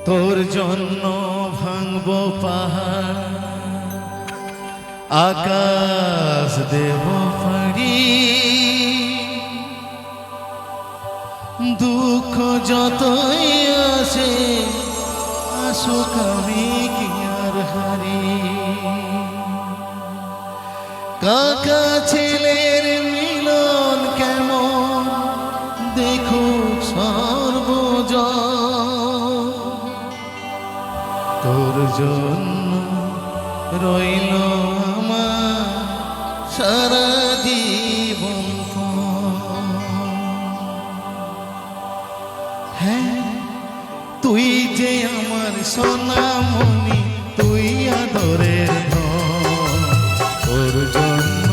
তোর জন্য ভাঙবো পাহাড়, আকাশ দেব পাড়ি, দুঃখ যতই আসে আসুক আমি কি আর হারি। কাকা ছেলের মিলন কেমন দেখুক সর্বজন, তোর জন্য রইল আমার সারা জীবন। হ্যাঁ, তুই যে আমার সোনামণি, তুই আদরের ধন, তোর জন্য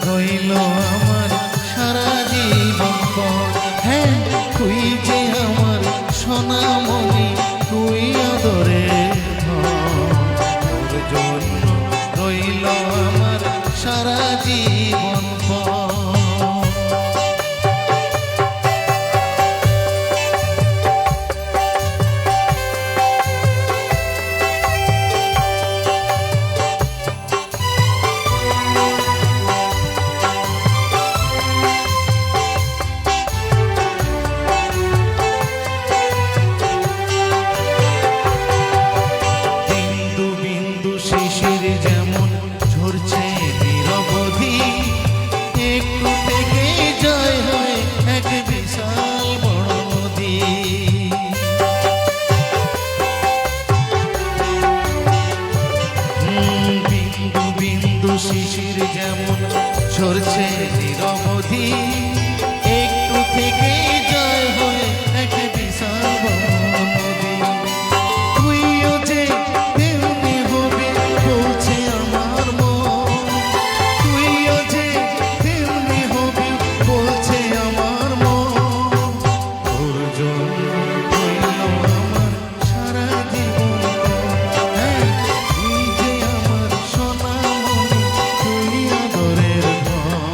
রইল আমার সারা জীবন। হ্যাঁ, তুই যে আমার সোনামণি, তুই আদরের ধন, তোর জন্য রইল আমার সারা জীবন। যেমন ঝরছে নিরবধি, একটু থেকে জয় হয় এক বিশাল বড় নদী। বিন্দু বিন্দু শিশির যেমন ঝরছে নিরবধি, একটু থেকে জয় হয় এক বিশাল বড় নদী। তুইও যে তেমনি হবে বলছে আমার মন, তুইও যে তেমনি হবে বলছে আমার মন, তোর জন্য রইল আমার সারা জীবন। হ্যাঁ, তুই যে আমার সোনামণি, তুই আদরের ধন,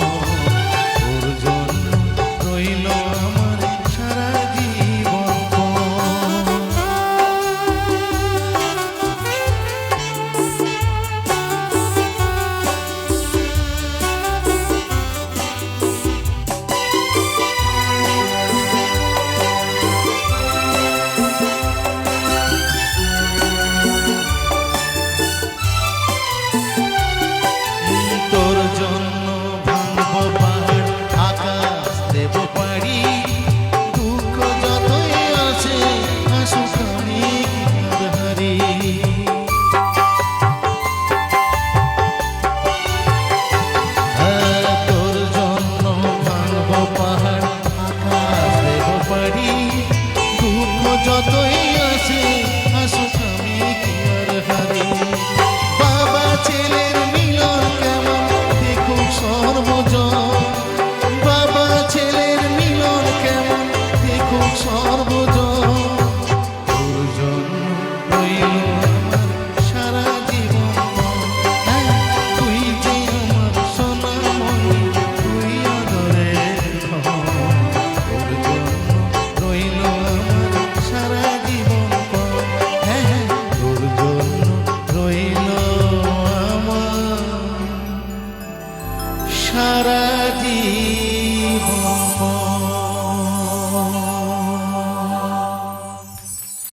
তোর জন্য রইল আমার সারা জীবন। তোর জন্য ভাঙবো পাহাড়, আকাশ দেব পাড়ি, দুঃখ যতই আসে আসুক আমি কি আর হারি। হ্যাঁ, তোর জন্য ভাঙবো পাহাড়, আকাশ দেব পাড়ি, দুঃখ যতই আসে